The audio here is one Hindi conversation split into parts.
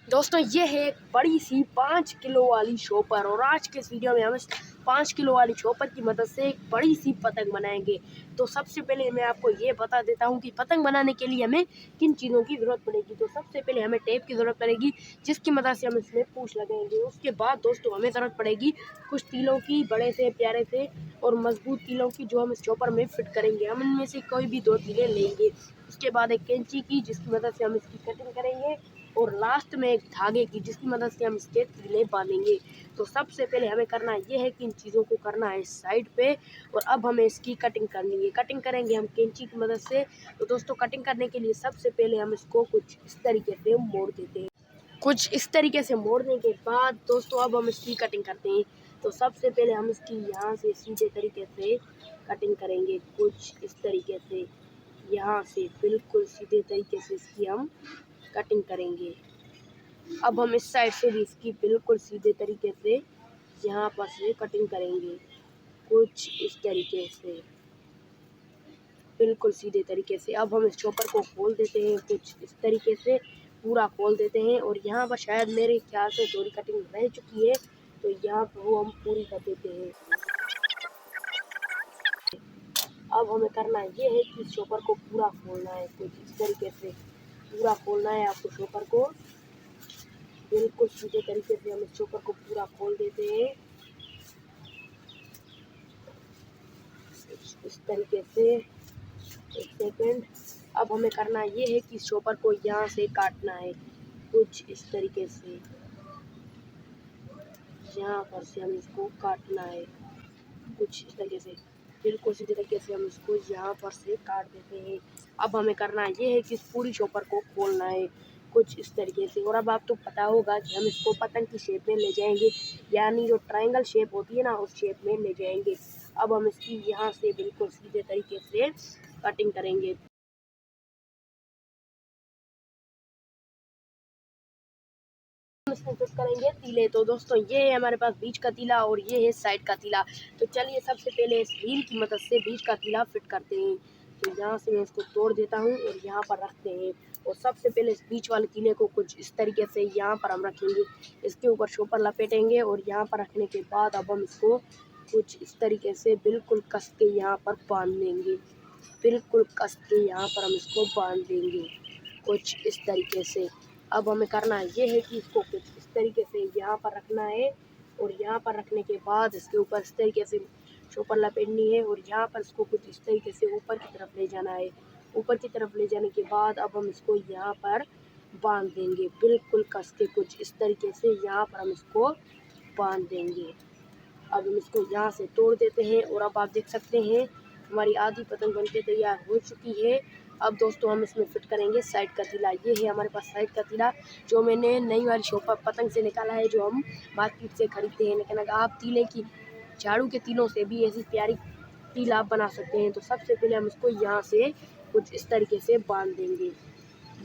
दोस्तों ये है एक बड़ी सी 5 किलो वाली शॉपर और आज के इस वीडियो में हम 5 किलो वाली शॉपर की मदद से एक बड़ी सी पतंग बनाएंगे। तो सबसे पहले मैं आपको ये बता देता हूँ कि पतंग बनाने के लिए हमें किन चीज़ों की ज़रूरत पड़ेगी। तो सबसे पहले हमें टेप की ज़रूरत पड़ेगी जिसकी मदद से हम इसमें पूँछ लगाएंगे। उसके बाद दोस्तों हमें ज़रूरत पड़ेगी कुछ तीलों की, बड़े से प्यारे से और मजबूत तीलों की, जो हम इस शॉपर में फिट करेंगे। हम इनमें से कोई भी 2 तीलें लेंगे। उसके बाद एक कैंची की जिसकी मदद से हम इसकी कटिंग करेंगे और लास्ट में एक धागे की जिसकी मदद से हम इसके तीले बांधेंगे। तो सबसे पहले हमें करना ये है कि इन चीज़ों को करना है साइड पे और अब हमें इसकी कटिंग करनी है। कटिंग करेंगे हम कैंची की मदद से। तो दोस्तों कटिंग करने के लिए सबसे पहले हम इसको कुछ इस तरीके से मोड़ देते हैं। कुछ इस तरीके से मोड़ने के बाद दोस्तों अब हम इसकी कटिंग करते हैं। तो सबसे पहले हम इसकी यहाँ से सीधे तरीके से कटिंग करेंगे, कुछ इस तरीके से यहाँ से बिल्कुल सीधे तरीके से इसकी हम कटिंग करेंगे। अब हम इस साइड से भी इसकी बिल्कुल सीधे तरीके से यहाँ पर से कटिंग करेंगे, कुछ इस तरीके से बिल्कुल सीधे तरीके से। अब हम इस चॉपर को खोल देते हैं, कुछ इस तरीके से पूरा खोल देते हैं और यहाँ पर शायद मेरे ख्याल से थोड़ी कटिंग रह चुकी है, तो यहाँ पर वो हम पूरी कर देते हैं। अब हमें करना ये है कि चॉपर को पूरा खोलना है, कुछ इस तरीके से पूरा खोलना है आपको चॉपर को। बिल्कुल सीधे तरीके से हम इस चॉपर को पूरा खोल देते हैं, इस तरीके से। एक सेकेंड। अब हमें करना ये है कि चॉपर को यहाँ से काटना है, कुछ इस तरीके से यहाँ पर से हम इसको काटना है, कुछ इस तरीके से बिल्कुल सीधे तरीके से हम इसको यहाँ पर से काट देते हैं। अब हमें करना ये है कि इस पूरी चॉपर को खोलना है, कुछ इस तरीके से। और अब आपको पता होगा कि हम इसको पतंग की शेप में ले जाएंगे, यानी जो ट्रायंगल शेप होती है ना, उस शेप में ले जाएंगे। अब हम इसकी यहाँ से बिल्कुल सीधे तरीके से कटिंग करेंगे। इसमें फिट करेंगे तीले। तो दोस्तों ये है हमारे पास बीच का तीला और ये है साइड का तीला। तो चलिए सबसे पहले इस व्हील की मदद से बीच का तीला फिट करते हैं। तो यहाँ से मैं इसको तोड़ देता हूँ और यहाँ पर रखते हैं। और सबसे पहले इस बीच वाले तीले को कुछ इस तरीके से यहाँ पर हम रखेंगे, इसके ऊपर शॉपर लपेटेंगे और यहाँ पर रखने के बाद अब हम इसको कुछ इस तरीके से बिल्कुल कस के यहाँ पर बांध देंगे। बिल्कुल कस के यहाँ पर हम इसको बांध देंगे, कुछ इस तरीके से। अब हमें करना ये है कि इसको कुछ इस तरीके से यहाँ पर रखना है और यहाँ पर रखने के बाद इसके ऊपर इस तरीके से शॉपर लपेटनी है और यहाँ पर इसको कुछ इस तरीके से ऊपर की तरफ ले जाना है। ऊपर की तरफ ले जाने के बाद अब हम इसको यहाँ पर बांध देंगे, बिल्कुल कस के कुछ इस तरीके से यहाँ पर हम इसको बांध देंगे। अब हम इसको यहाँ से तोड़ देते हैं और अब आप देख सकते हैं हमारी आधी पतंग बनके तैयार हो चुकी है। अब दोस्तों हम इसमें फिट करेंगे साइड का तीला। ये है हमारे पास साइड का तीला, जो मैंने नई वाली शॉपर पतंग से निकाला है, जो हम मार्केट से खरीदते हैं। लेकिन अगर आप तीले की झाड़ू के तीलों से भी ऐसी प्यारी तीला आप बना सकते हैं। तो सबसे पहले हम इसको यहाँ से कुछ इस तरीके से बांध देंगे,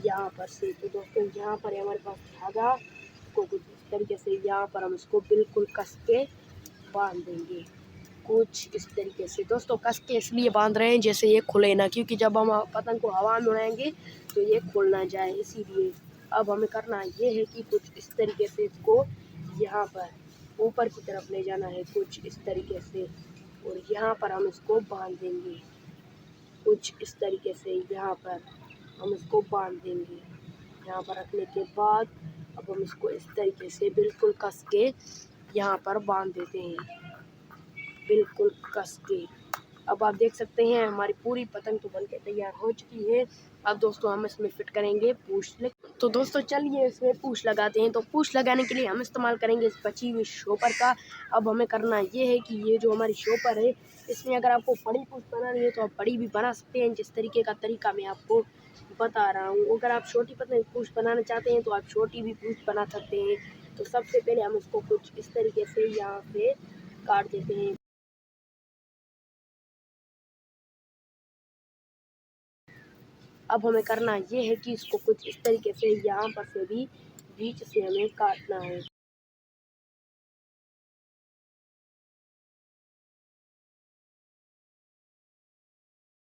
यहाँ पर से। तो दोस्तों यहाँ पर हमारे पास धागा, इसको कुछ इस तरीके से यहाँ पर हम इसको बिल्कुल कस के बांध देंगे, कुछ इस तरीके से। दोस्तों कस के इसलिए बांध रहे हैं जैसे ये खुले ना, क्योंकि जब हम पतंग को हवा में उड़ाएंगे तो ये खुल ना जाए, इसीलिए। अब हमें करना ये है कि कुछ इस तरीके से इसको यहाँ पर ऊपर की तरफ ले जाना है, कुछ इस तरीके से। और यहाँ पर हम इसको बांध देंगे, कुछ इस तरीके से यहाँ पर हम इसको बांध देंगे। यहाँ पर रखने के बाद अब हम इसको इस तरीके से बिल्कुल कस के यहाँ पर बांध देते हैं, बिल्कुल कस के। अब आप देख सकते हैं हमारी पूरी पतंग तो बनके तैयार हो चुकी है। अब दोस्तों हम इसमें फिट करेंगे पूँछ। तो दोस्तों चलिए इसमें पूँछ लगाते हैं। तो पूँछ लगाने के लिए हम इस्तेमाल करेंगे इस बची हुई शॉपर का। अब हमें करना ये है कि ये जो हमारी शॉपर है, इसमें अगर आपको बड़ी पूँछ बनानी है तो आप बड़ी भी बना सकते हैं, जिस तरीके का तरीका मैं आपको बता रहा हूँ। अगर आप छोटी पतंग पूँछ बनाना चाहते हैं तो आप छोटी भी पूँछ बना सकते हैं। तो सबसे पहले हम इसको कुछ इस तरीके से यहाँ से काट देते हैं। अब हमें करना ये है कि इसको कुछ इस तरीके से यहाँ पर से भी बीच से हमें काटना है।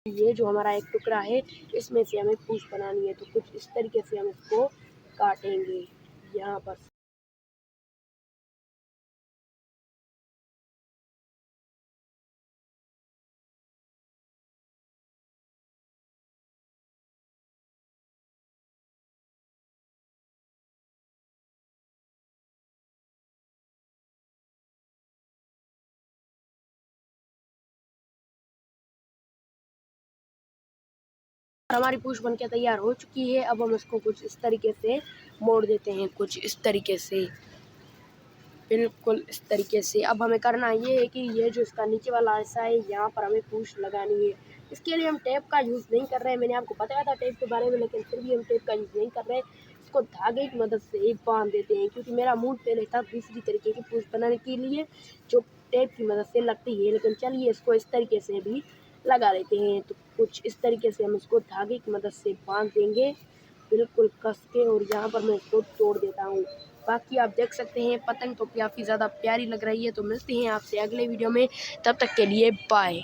ये जो हमारा एक टुकड़ा है, इसमें से हमें पूँछ बनानी है। तो कुछ इस तरीके से हम इसको काटेंगे, यहाँ पर हमारी पूछ बन के तैयार हो चुकी है। अब हम इसको कुछ इस तरीके से मोड़ देते हैं, कुछ इस तरीके से, बिल्कुल इस तरीके से। अब हमें करना ये है कि ये जो इसका नीचे वाला हिस्सा है यहाँ पर हमें पूछ लगानी है। इसके लिए हम टेप का यूज़ नहीं कर रहे हैं। मैंने आपको बताया था टेप के बारे में, लेकिन फिर भी हम टेप का यूज़ नहीं कर रहे हैं। इसको धागे की मदद से ही बांध देते हैं, क्योंकि मेरा मूड पहले था दूसरी तरीके की पूछ बनाने के लिए जो टेप की मदद से लगती है, लेकिन चलिए इसको इस तरीके से भी लगा देते हैं। तो कुछ इस तरीके से हम इसको धागे की मदद से बांध देंगे, बिल्कुल कस के। और यहाँ पर मैं इसको तोड़ देता हूँ। बाकी आप देख सकते हैं पतंग तो काफ़ी ज़्यादा प्यारी लग रही है। तो मिलते हैं आपसे अगले वीडियो में, तब तक के लिए बाय।